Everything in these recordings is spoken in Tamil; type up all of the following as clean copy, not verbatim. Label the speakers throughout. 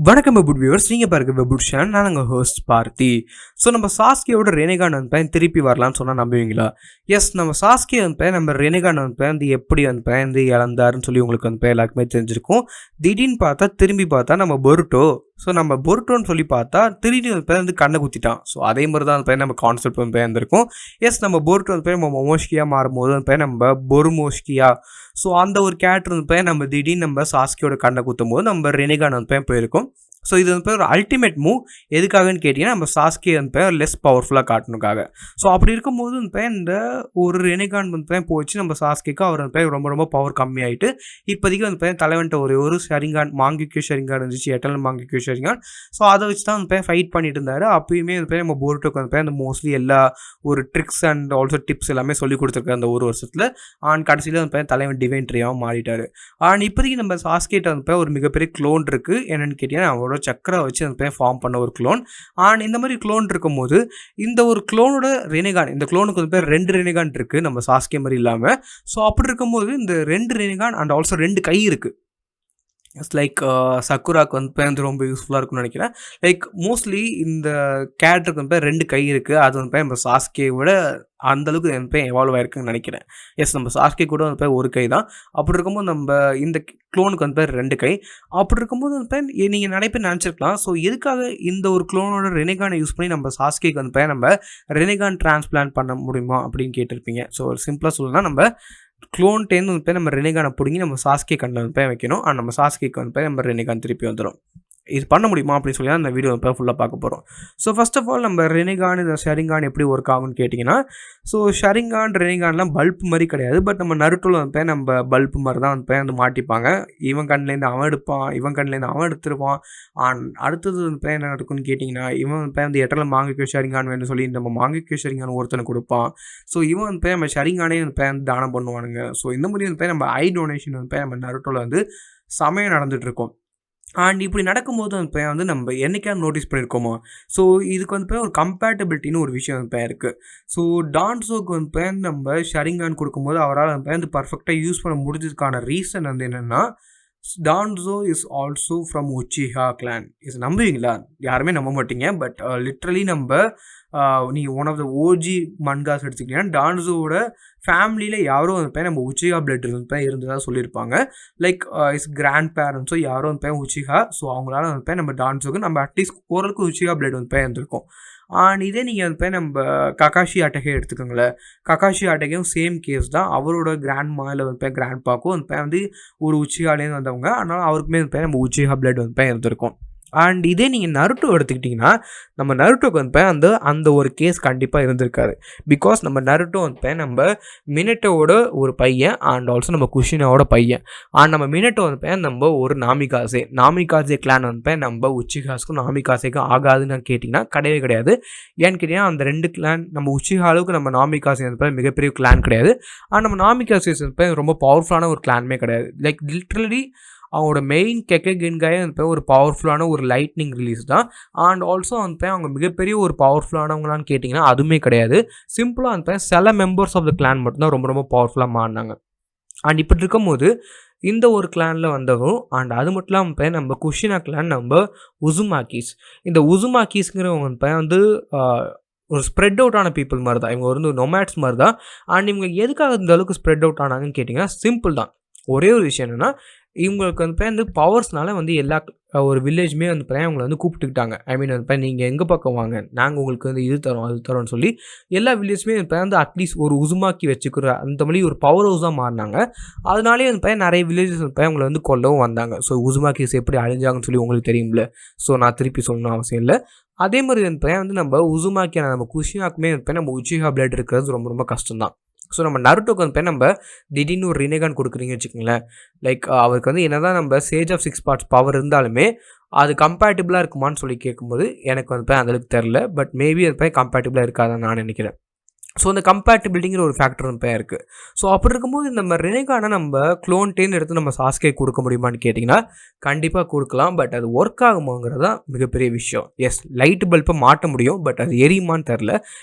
Speaker 1: வணக்கம் வெபுட் வியூவர்ஸ், நீங்கள் பாருங்க வெபுட் சேனல். நான் உங்கள் ஹோஸ்ட் பார்த்தி. ஸோ நம்ம சாஸ்கியோட ரெனேகான் வந்து திருப்பி வரலான்னு சொன்னால் நம்புவீங்களா? எஸ், நம்ம சாஸ்கி நம்ம ரெனேகான் வந்து எப்படி வந்து இழந்தாருன்னு சொல்லி உங்களுக்கு எல்லாருக்குமே தெரிஞ்சிருக்கும். திடீர்னு பார்த்தா திரும்பி பார்த்தா நம்ம பொருட்டோ. ஸோ நம்ம பொருட்டோன்னு சொல்லி பார்த்தா திடீர்னு வந்து கண்ணை குத்திட்டான். ஸோ அதே மாதிரி தான் நம்ம கான்செப்ட் இருந்திருக்கும். எஸ், நம்ம பொருட்டோ நம்ம மொமோஷ்கியா மாறும்போது நம்ம பொருமோஷ்கியா. ஸோ அந்த ஒரு கேரக்டர் நம்ம திடீர்னு நம்ம சாஸ்கியோட கண்ணை குத்தும் போது நம்ம ரெனேகான் போயிருக்கும். ஸோ இது ஒரு அல்டிமேட் மூவ். எதுக்காகன்னு கேட்டிங்கன்னா நம்ம சாஸ்கே லெஸ் பவர்ஃபுல்லாக காட்டணுக்காக. ஸோ அப்படி இருக்கும்போது இந்த ஒரு ரெனேகான் போச்சு நம்ம சாஸ்கேக்கு அவர் ரொம்ப ரொம்ப பவர் கம்மியாயிட்டு இப்போதைக்கு தலைவன்ட்ட ஒரு ஷரிங்கான், மாங்கிக்யூ ஷரிங்கான் இருந்துச்சு, எட்டர்னல் மாங்கிக்யூ ஷரிங்கான். ஸோ அதை வச்சு தான் ஃபைட் பண்ணிட்டு இருந்தார். அப்பயுமே நம்ம போருட்டோக்கு அந்த மோஸ்ட்லி எல்லா ஒரு ட்ரிக்ஸ் அண்ட் ஆல்சோ டிப்ஸ் எல்லாமே சொல்லி கொடுத்துருக்காரு அந்த ஒரு வருஷத்தில். அண்ட் கடைசியில் தலைவன் டிவைன் ட்ரீயாகவும் மாறிட்டார். அண்ட் இப்போதைக்கு நம்ம சாஸ்கேட்ட ஒரு மிகப்பெரிய க்ளோன் இருக்குது. என்னென்னு கேட்டிங்கன்னா அவரோட சக்கரை வச்சு அந்த ஃபார்ம் பண்ண ஒரு க்ளோன். அண்ட் இந்த மாதிரி க்ளோன் இருக்கும்போது இந்த ஒரு க்ளோனோட ரெனேகான், இந்த க்ளோனுக்கு பேர் 2 ரெனேகான் இருக்குது நம்ம சாஸ்கே மாதிரி இல்லாமல். ஸோ அப்படி இருக்கும்போது இந்த 2 ரெனேகான் அண்ட் ஆல்சோ 2 கை இருக்குது. இட்ஸ் லைக் சக்குராக்கு வந்து ரொம்ப யூஸ்ஃபுல்லாக இருக்கும்னு நினைக்கிறேன். லைக் மோஸ்ட்லி இந்த கேரக்டருக்கு 2 கை இருக்குது. அது நம்ம சாஸ்கே விட அந்தளவுக்கு எவால்வ் ஆயிருக்குன்னு நினைக்கிறேன். எஸ், நம்ம சாஸ்கே கூட ஒரு கை தான். அப்படி இருக்கும்போது நம்ம இந்த க்ளோனுக்கு 2 கை. அப்படி இருக்கும்போது நீங்கள் நிறைய பேர் நினச்சிருக்கலாம், ஸோ எதுக்காக இந்த ஒரு க்ளோனோட ரெனேகானை யூஸ் பண்ணி நம்ம சாஸ்கேக்கு நம்ம ரெனேகான் டிரான்ஸ்பிளான்ட் பண்ண முடியுமா அப்படின்னு கேட்டிருப்பீங்க. ஸோ சிம்பிளாக சொல்லணும்னா நம்ம க்ளோன்ட்டேருந்து நம்ம ரெனேகானை பிடிங்கி நம்ம சாஸ்கே கண்ணில் வைக்கணும். அண்ட் நம்ம சாஸ்கேக்கு நம்ம ரெனேகான் திருப்பி வந்துடும். இது பண்ண முடியுமா அப்படின்னு சொல்லி தான் இந்த வீடியோ ஃபுல்லாக பார்க்க போகிறோம். ஸோ ஃபர்ஸ்ட் ஆஃப் ஆல் நம்ம ரெனேகான், இந்த ஷரிங்கான் எப்படி ஒர்க் ஆகும்னு கேட்டிங்கன்னா, ஸோ ஷரிங்கான் ரெனேகான்லாம் பல்ப் மாதிரி கிடையாது. பட் நம்ம நருட்டோவில் நம்ம பல்ப் மாதிரி தான் வந்து மாட்டிப்பாங்க. இவன் கண்ணிலேருந்து அவன் எடுப்பான், இவன் கண்ணிலேருந்து அவன் எடுத்துருவான். அடுத்தது என்ன நடக்கும்னு கேட்டிங்கன்னா, இவன் வந்து எட்டர்னல் மாங்கிக்யூ ஷரிங்கான் வேணும்னு சொல்லி நம்ம மாங்கிக்யூ ஷரிங்கான் ஒருத்தனை கொடுப்பான். ஸோ இவன் வந்து நம்ம ஷரிங்கானே வந்து தானம் பண்ணுவானுங்க. ஸோ இந்த மாதிரி வந்து நம்ம ஐ டொனேஷன் வந்து நம்ம நருட்டோவில் வந்து சமயம் நடந்துகிட்ருக்கோம். அண்ட் இப்படி நடக்கும்போது வந்து நம்ம என்றைக்காவது நோட்டீஸ் பண்ணியிருக்கோமோ. ஸோ இதுக்கு வந்து ஒரு கம்பேட்டபிலிட்டின்னு ஒரு விஷயம் இருக்குது. ஸோ டான்ஸோக்கு வந்து நம்ம ஷரிங்கான் கொடுக்கும்போது அவரால் வந்து பர்ஃபெக்டாக யூஸ் பண்ண முடிஞ்சதுக்கான ரீசன் வந்து என்னென்னா, Danzo is also from Uchiha clan. இது நம்புவீங்களா? யாருமே நம்ப மாட்டீங்க. பட் லிட்ரலி நீங்கள் one of the OG mangas எடுத்துக்கிட்டீங்கன்னா டான்ஸோட ஃபேமிலியில் யாரோ வந்து நம்ம உச்சிஹா பிளட் இருந்ததாக சொல்லியிருப்பாங்க. லைக் இஸ் கிராண்ட் பேரண்ட்ஸோ யாரோ வந்து உச்சிஹா. ஸோ அவங்களால வந்து நம்ம டான்ஸுக்கு நம்ம அட்லீஸ்ட் ஓரளவுக்கு உச்சிஹா பிளட் வந்து இருந்திருக்கோம். அண்ட் இதே நீங்கள் வந்து நம்ம ககாஷி ஆட்டகே எடுத்துக்கோங்களேன். ககாஷி ஆட்டகையும் சேம் கேஸ் தான். அவரோட கிராண்ட் மாவில் வந்து கிராண்ட் பாக்கும் வந்து ஒரு உச்சிஹாலேருந்து வந்தவங்க. அதனால் அவருக்குமே வந்து நம்ம உச்சிஹா பிளட் வந்து இருந்திருக்கும். அண்ட் இதே நீங்கள் நருட்டோ எடுத்துக்கிட்டிங்கன்னா, நம்ம நருட்டோக்கு வந்து அந்த ஒரு கேஸ் கண்டிப்பாக இருந்திருக்காரு. பிகாஸ் நம்ம நருட்டோ வந்து நம்ம மினட்டோட ஒரு பையன் அண்ட் ஆல்சோ நம்ம குஷினாவோட பையன். அண்ட் நம்ம மினட்டோ வந்து நம்ம ஒரு நாமிகாசே கிளான் வந்து நம்ம உச்சிஹாஸ்க்கும் நாமிகாசேக்கும் ஆகாதுன்னு கேட்டிங்கன்னா கிடையவே கிடையாது. ஏன்னு கேட்டிங்கன்னா அந்த 2 கிளான் நம்ம உச்சிஹா அளவுக்கு நம்ம நாமிகாசே வந்து மிகப்பெரிய கிளான் கிடையாது. அண்ட் நம்ம நாமிகாசே ரொம்ப பவர்ஃபுல்லான ஒரு கிளானுமே கிடையாது. லைக் லிட்ரலி அவங்களோட மெயின் கெக்கெகின்காயே வந்து ஒரு பவர்ஃபுல்லான ஒரு லைட்னிங் ரிலீஸ் தான். அண்ட் ஆல்சோ வந்து அவங்க மிகப்பெரிய ஒரு பவர்ஃபுல்லானவங்களான்னு கேட்டிங்கன்னா அதுவுமே கிடையாது. சிம்பிளாக வந்து சில மெம்பர்ஸ் ஆஃப் த கிளான் மட்டும்தான் ரொம்ப ரொம்ப பவர்ஃபுல்லாக மாறினாங்க. அண்ட் இப்படி இருக்கும்போது இந்த ஒரு கிளானில் வந்தவரும் அண்ட் அது மட்டும் இல்லாமல் நம்ம குஷினா கிளான் நம்ம உசுமாக்கிஸ். இந்த உசுமாக்கிஸ்ங்கிறவங்க வந்து ஒரு ஸ்ப்ரெட் அவுட் ஆன பீப்புள் மாதிரி தான். இவங்க வந்து நொமேட்ஸ் மாதிரி தான். அண்ட் இவங்க எதுக்காக இந்த அளவுக்கு ஸ்ப்ரெட் அவுட் ஆனாங்கன்னு கேட்டிங்கன்னா சிம்பிள் தான். ஒரே ஒரு விஷயம் என்னென்னா, இவங்களுக்கு வந்து பவர்ஸ்னால வந்து எல்லா ஒரு வில்லேஜுமே வந்து அவங்களை வந்து கூப்பிட்டுக்கிட்டாங்க. ஐ மீன் வந்து நீங்கள் எங்கள் பக்கம் வாங்க, நாங்கள் உங்களுக்கு வந்து இது தரோம் அது தரோம்னு சொல்லி எல்லா வில்லேஜுமே வந்து அட்லீஸ்ட் ஒரு உசுமாக்கி வச்சுக்கிற அந்த மாதிரி ஒரு பவர் ஹவுஸாக மாறினாங்க. அதனாலே வந்து நிறைய வில்லேஜஸ் அவங்களை வந்து கொல்லவும் வந்தாங்க. ஸோ உசுமாக்கிஸ் எப்படி அழிஞ்சாங்கன்னு சொல்லி உங்களுக்கு தெரியும்ல. ஸோ நான் திருப்பி சொல்லணும் அவசியம் இல்லை. அதே மாதிரி வந்து நம்ம உசுமாக்கியான நம்ம குஷினாக்குமே நம்ம உச்சிஹா பிளட் இருக்கிறது ரொம்ப ரொம்ப கஷ்டம்தான். ஸோ நம்ம நருட்டோக்கு வந்து நம்ம திடீர்னு ஒரு ரெனேகான் கொடுக்குறீங்கன்னு வச்சுக்கோங்களேன். லைக் அவருக்கு வந்து என்ன தான் நம்ம சேஜ் ஆஃப் 6 பார்ட்ஸ் பவர் இருந்தாலுமே அது கம்பேட்டிபிளாக இருக்குமான்னு சொல்லி கேட்கும்போது எனக்கு வந்து அந்தளவுக்கு தெரில. பட் மேபி அது கம்பேட்டிபிளாக இருக்காதுன்னு நான் நினைக்கிறேன். ஸோ அந்த கம்பேட்டிபிலிட்டிங்கிற ஒரு ஃபேக்டர் வந்து இருக்குது. ஸோ அப்படி இருக்கும்போது நம்ம ரெனேகானை நம்ம க்ளோன்ட்டேன்னு எடுத்து நம்ம சாஸ்கே கொடுக்க முடியுமான்னு கேட்டிங்கன்னா கண்டிப்பாக கொடுக்கலாம். பட் அது ஒர்க் ஆகுமாங்கிறது தான் மிகப்பெரிய விஷயம். எஸ், லைட் பல்பை மாட்ட முடியும். பட் அது எரியுமான்னு தெரில.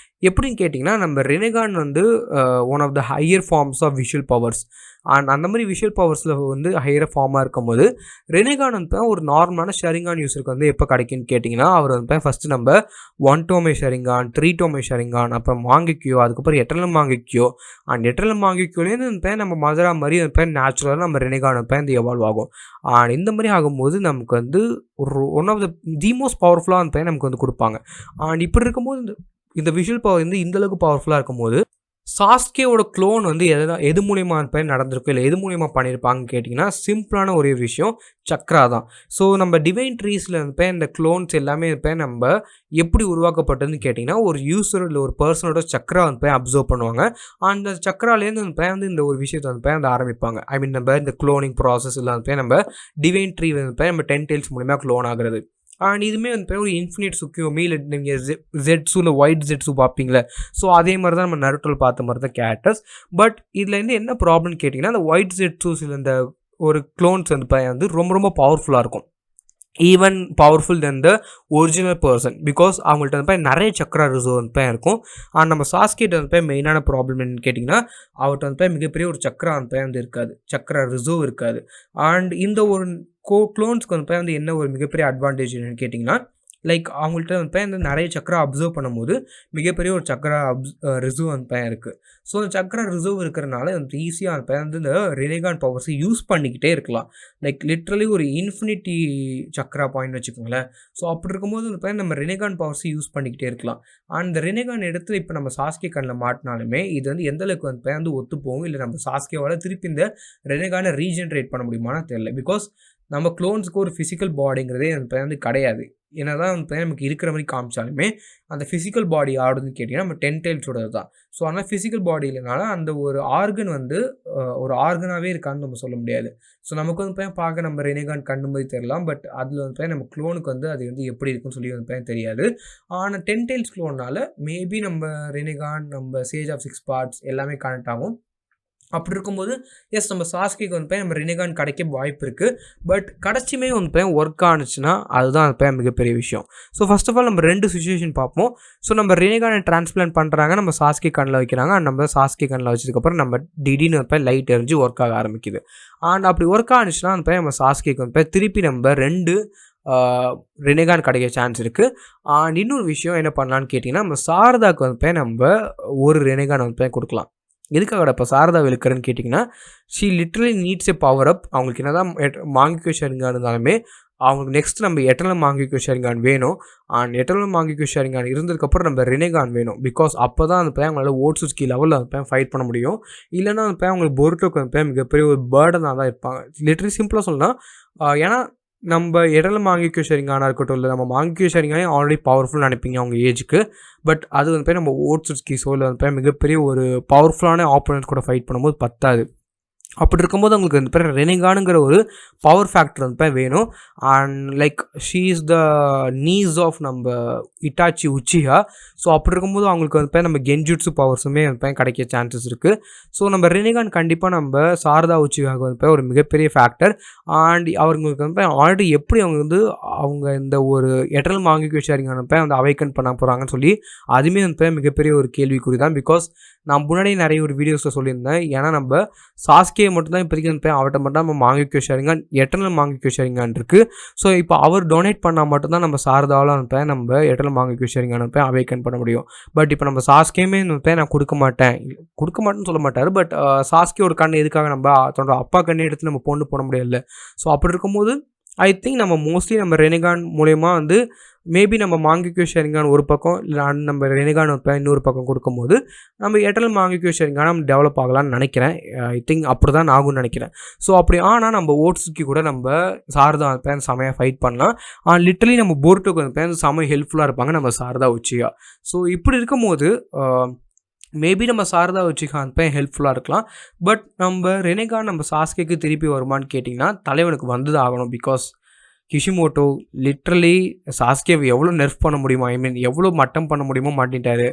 Speaker 1: எப்படின்னு கேட்டிங்கன்னா நம்ம ரெனேகான் வந்து one of the higher forms of visual powers. And அந்த மாதிரி விஷுவல் பவர்ஸில் வந்து ஹையர் ஃபார்மாக இருக்கும்போது ரெனேகான் வந்து ஒரு நார்மலான ஷரிங்கான் யூஸருக்கு வந்து எப்போ கிடைக்குன்னு கேட்டிங்கன்னா அவர் வந்து ஃபஸ்ட்டு நம்ம 1 டோமே ஷரிங்கான், 3 டோமே ஷரிங்கான், அப்புறம் மாங்கிக்யூ, அதுக்கப்புறம் எட்டர்னல் மாங்கிக்யூ. அண்ட் எட்டர்னல் மாங்கிக்யூலேருந்து வந்து நம்ம மதுரா மாதிரி வந்து நேச்சுரலாக நம்ம ரெனேகான் வந்து இந்த எவால்வ் ஆகும். அண்ட் இந்த மாதிரி ஆகும்போது நமக்கு வந்து ஒரு ஒன் ஆஃப் தி மோஸ்ட் பவர்ஃபுல்லாக வந்து நமக்கு வந்து கொடுப்பாங்க. அண்ட் இப்படி இருக்கும்போது இந்த விஷுவல் பவர் வந்து இந்தளவுக்கு பவர்ஃபுல்லாக இருக்கும்போது சாஸ்கேவோட க்ளோன் வந்து எது மூலியமாக நடந்திருக்கும், இல்லை எது மூலியமாக பண்ணியிருப்பாங்கன்னு கேட்டிங்கன்னா சிம்பிளான ஒரே விஷயம் சக்ரா தான். ஸோ நம்ம டிவைன் ட்ரீஸில் வந்து இந்த க்ளோன்ஸ் எல்லாமே நம்ம எப்படி உருவாக்கப்பட்டதுன்னு கேட்டிங்கன்னா ஒரு யூஸர் இல்லை ஒரு பர்சனோட சக்ரா வந்து அப்சர்வ் பண்ணுவாங்க. அந்த சக்ராலேருந்து வந்து இந்த ஒரு விஷயத்தை வந்து ஆரம்பிப்பாங்க. ஐ மீன் நம்ம இந்த க்ளோனிங் ப்ராசஸ் எல்லாம் வந்து நம்ம டிவைன் ட்ரீ வந்து நம்ம 10 டெயில்ஸ் மூலிமா க்ளோன் ஆகிறது. அண்ட் இதுவுமே வந்து ஒரு இன்ஃபினிட் சுக்கியோமி இல்லை நீங்கள் ஜெட்ஸு இல்லை ஒயிட் ஜெட்ஸு பார்ப்பீங்களே, ஸோ அதே மாதிரி தான் நம்ம நருட்டோவில் பார்த்த மாதிரி தான் கேரக்டர்ஸ். பட் இதில் வந்து என்ன ப்ராப்ளம்னு கேட்டிங்கன்னா அந்த ஒயிட் ஜெட்ஸூஸ் இல்லை இந்த ஒரு க்ளோன்ஸ் வந்து ரொம்ப ரொம்ப பவர்ஃபுல்லாக இருக்கும். Even powerful then the original person. Because அவங்கள்ட்ட வந்து நிறைய சக்ரா ரிசர்வ் வந்து இருக்கும். அண்ட் நம்ம சாஸ்கேட் வந்து மெயினான ப்ராப்ளம் என்னன்னு கேட்டிங்கன்னா அவர்கிட்ட வந்து மிகப்பெரிய ஒரு சக்ரா வந்து இருக்காது, சக்ரா ரிசர்வ் இருக்காது. அண்ட் இந்த ஒரு க்ளோன்ஸ்க்கு வந்து என்ன ஒரு மிகப்பெரிய அட்வான்டேஜ் என்னன்னு கேட்டிங்கன்னா லைக் அவங்கள்ட்ட வந்து நிறைய சக்ரா அப்சர்வ் பண்ணும்போது மிகப்பெரிய ஒரு சக்ரா ரிசர்வ் வந்து இருக்குது. ஸோ அந்த சக்ரா ரிசர்வ் இருக்கிறனால வந்து ஈஸியாக வந்து இந்த ரெனேகான் பவர்ஸை யூஸ் பண்ணிக்கிட்டே இருக்கலாம். லைக் லிட்ரலி ஒரு இன்ஃபினிட்டி சக்ரா பாயிண்ட் வச்சுக்கோங்களேன். ஸோ அப்படி இருக்கும்போது வந்து நம்ம ரெனேகான் பவர்ஸை யூஸ் பண்ணிக்கிட்டே இருக்கலாம். அண்ட் இந்த ரெனேகான் இடத்துல இப்போ நம்ம சாஸ்கே கண்ணில் மாட்டினாலுமே இது வந்து எந்தளவுக்கு வந்து ஒத்து போகும், இல்லை நம்ம சாஸ்கேவால் திருப்பி இந்த ரெனேகானை ரீஜென்ரேட் பண்ண முடியுமான்னு தெரியல. பிகாஸ் நம்ம க்ளோன்ஸுக்கு ஒரு ஃபிசிக்கல் பாடிங்கிறதே வந்து கிடையாது. ஏன்னா தான் வந்து நமக்கு இருக்கிற மாதிரி காமிச்சாலுமே அந்த ஃபிசிக்கல் பாடி ஆடுதுன்னு கேட்டிங்கன்னா நம்ம 10 டெயில்ஸோடது தான். ஸோ ஆனால் ஃபிசிக்கல் பாடி இல்லைனால அந்த ஒரு ஆர்கன் வந்து ஒரு ஆர்கனாகவே இருக்கான்னு நம்ம சொல்ல முடியாது. ஸோ நமக்கு வந்து பார்க்க நம்ம ரெனேகான் கண்டு மாதிரி தெரியலாம். பட் அதில் வந்து நம்ம க்ளோனுக்கு வந்து அது வந்து எப்படி இருக்குன்னு சொல்லி வந்து தெரியாது. ஆனால் 10 டெயில்ஸ் க்ளோனால் மேபி நம்ம ரெனேகான், நம்ம சேஜ் ஆஃப் 6 பார்ட்ஸ் எல்லாமே கனெக்ட் ஆகும். அப்படி இருக்கும்போது எஸ் நம்ம சாஸ்கேக்கு வந்து நம்ம ரெனேகான் கிடைக்க வாய்ப்பு இருக்குது. பட் கடைசியுமே வந்து ஒர்க் ஆனிச்சுன்னா அதுதான் அது மிகப்பெரிய விஷயம். ஸோ ஃபர்ஸ்ட் ஆஃப் ஆல் நம்ம 2 சுச்சுவேஷன் பார்ப்போம். ஸோ நம்ம ரெனேகானை டிரான்ஸ்பிளான்ட் பண்ணுறாங்க, நம்ம சாஸ்கே கண்ணில் வைக்கிறாங்க. அண்ட் நம்ம சாஸ்கே கண்ணில் வச்சதுக்கப்புறம் நம்ம திடீர்னு லைட் எரிஞ்சு ஒர்க் ஆக ஆரம்பிக்குது. அண்ட் அப்படி ஒர்க் ஆனிச்சுன்னா நம்ம சாஸ்கேக்கு வந்து திருப்பி நம்ம 2 ரெனேகான் கிடைக்க சான்ஸ் இருக்குது. அண்ட் இன்னொரு விஷயம் என்ன பண்ணலான்னு கேட்டிங்கன்னா நம்ம சாரதாக்கு வந்து நம்ம ஒரு ரெனேகான் வந்து கொடுக்கலாம். எதுக்காக இப்போ சாரதா இழுக்கிறேன்னு கேட்டிங்கன்னா she literally needs a power அப். அவங்களுக்கு என்ன தான் மாங்கிக்யூ ஷரிங்கான் இருந்தாலுமே அவங்களுக்கு நெக்ஸ்ட் நம்ம எட்டர்னல் மாங்கிக்யூ ஷரிங்கான் வேணும். அண்ட் எட்டர்னல் மாங்கிக்யூ ஷரிங்கான் இருந்ததுக்கப்புறம் நம்ம ரெனேகான் வேணும். பிகாஸ் அப்போ தான் அந்த அவங்களால ஓட்ஸுஸ்கி லெவலில் அந்த ஃபைட் பண்ண முடியும். இல்லைன்னா அந்த அவங்களுக்கு பொருட்டோக்கு அந்த மிகப்பெரிய ஒரு பேர்டனாக தான் இருப்பாங்க. லிட்ரலி சிம்பிளாக சொல்லலாம். ஏன்னா நம்ம எட்டர்னல் மாங்கிக்யூ ஷரிங்கானா இருக்கட்டும், இல்லை நம்ம மாங்கிக்யூ ஷரிங்கானே ஆல்ரெடி பவர்ஃபுல் நினைப்பீங்க அவங்க ஏஜுக்கு. பட் அது வந்து நம்ம ஓட்ஸுஸ்கிஸோ இல்லை வந்து மிகப்பெரிய ஒரு பவர்ஃபுல்லான ஆப்போனன்ட் கூட ஃபைட் பண்ணும்போது பத்தாது. அப்படி இருக்கும்போது அவங்களுக்கு வந்து ரெனேகானுங்கிற ஒரு பவர் ஃபேக்டர் வந்து வேணும். And like she is the niece of நம்ம இட்டாச்சி உச்சிஹா. ஸோ அப்படி இருக்கும்போது அவங்களுக்கு வந்து நம்ம கென்ஜுட்ஸு பவர்ஸுமே வந்து கிடைக்க சான்சஸ் இருக்குது. ஸோ நம்ம ரெனேகான் கண்டிப்பாக நம்ம சாரதா உச்சிஹாவுக்கு வந்து ஒரு மிகப்பெரிய ஃபேக்டர். அண்ட் அவங்களுக்கு வந்து ஆல்ரெடி எப்படி அவங்க இந்த ஒரு எட்டர்னல் மாங்கிக்யூ ஷரிங்கான வந்து அவைக்கன் பண்ண போகிறாங்கன்னு சொல்லி அதுவுமே வந்து மிகப்பெரிய ஒரு கேள்விக்குறி தான். பிகாஸ் நான் முன்னாடி நிறைய ஒரு வீடியோஸில் சொல்லியிருந்தேன். ஏன்னா நம்ம சாஸ்கே மட்டும்தான் இப்போதைக்கு வந்து அவர்கிட்ட மட்டும் நம்ம மாங்கிக்யூ ஷரிங்கான், எட்டர்னல் மாங்கிக்யூ ஷரிங்கான் இருக்குது. ஸோ இப்போ அவர் டொனேட் பண்ணால் மட்டும்தான் நம்ம சாரதாவில் வந்து நம்ம எட்டர்னல் மாங்கிக்யூ ஷரிங்கான் அவைக்கன் பண்ண முடியும். பட் இப்போ நம்ம சாஸ்கேமே நான் கொடுக்க மாட்டேன்னு சொல்ல மாட்டார். பட் சாஸ்கே ஒரு கண்ணு எதுக்காக நம்ம தன்னோட அப்பா கண்ணை எடுத்து நம்ம பொண்ணு போட முடியல. ஸோ அப்படி இருக்கும்போது ஐ திங்க் நம்ம மோஸ்ட்லி நம்ம ரெனேகான் மூலயமா வந்து மேபி நம்ம மாங்கிக்யூ ஷரிங்கான் ஒரு பக்கம், இல்லை நம்ம ரெனேகான் இன்னொரு பக்கம் கொடுக்கும்போது நம்ம எட்டர்னல் மாங்கிக்யூ ஷரிங்கான் நம்ம டெவலப் ஆகலான்னு நினைக்கிறேன். ஐ திங்க் அப்படி தான் ஆகும்னு நினைக்கிறேன். ஸோ அப்படி ஆனால் நம்ம ஓட்ஸுக்கு கூட நம்ம சாரதா செமையாக ஃபைட் பண்ணலாம். லிட்டரலி நம்ம போர்ட்டுக்கு வந்து செம ஹெல்ப்ஃபுல்லாக இருப்பாங்க நம்ம சாரதா உச்சியா. ஸோ இப்படி இருக்கும்போது மேபி நம்ம சாரதா உச்சிஹா ஹெல்ப்ஃபுல்லாக இருக்கலாம். பட் நம்ம ரெனேகான் நம்ம சாஸ்கேக்கு திருப்பி வருமானு கேட்டிங்கன்னா தலைவனுக்கு வந்து ஆகணும். பிகாஸ் கிஷிமோட்டோ லிட்ரலி சாஸ்கேவை எவ்வளோ நெர்ஃப் பண்ண முடியுமோ, ஐ மீன் எவ்வளோ மட்டம் பண்ண முடியுமோ மாட்டிட்டாரு.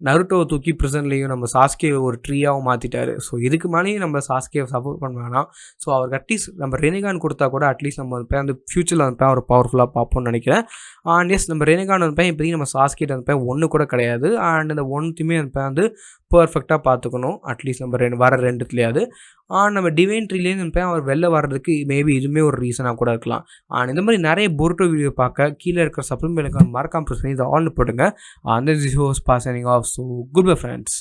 Speaker 1: நருட்டோவை தூக்கி ப்ரிசன்லேயும் நம்ம சாஸ்கேவை ஒரு ட்ரீயாகவும் மாற்றிட்டாரு. ஸோ இதுக்கு மேலேயும் நம்ம சாஸ்கேவை சப்போர்ட் பண்ண வேணாம். ஸோ அவருக்கு அட்லீஸ்ட் நம்ம ரெனிகான் கொடுத்தா கூட அட்லீஸ்ட் நம்ம வந்து அந்த ஃபியூச்சரில் வந்து அவர் பவர்ஃபுல்லாக பார்ப்போம்னு நினைக்கிறேன். அண்ட் எஸ் நம்ம ரெனிகான் வந்து இப்போதைக்கு நம்ம சாஸ்கேட் வந்து ஒன்று கூட கிடையாது. அண்ட் இந்த ஒன்றுத்தையுமே வந்து பர்ஃபெக்டாக பார்த்துக்கணும். அட்லீஸ்ட் நம்ம வர ரெண்டுத்துலையாவது. நம்ம டிவைன் ட்ரீலேருந்து அவர் வெளில வர்றதுக்கு மேபி இதுவுமே ஒரு ரீசனாக கூட இருக்கலாம். இந்த மாதிரி நிறைய பொருட்டோ வீடியோ பார்க்க கீழே இருக்கிற சப்ளிமெண்ட் மறக்காம ப்ரெஸ் பண்ணி இதை ஆல்னு போட்டுங்க. அந்த this was passing off. So goodbye friends.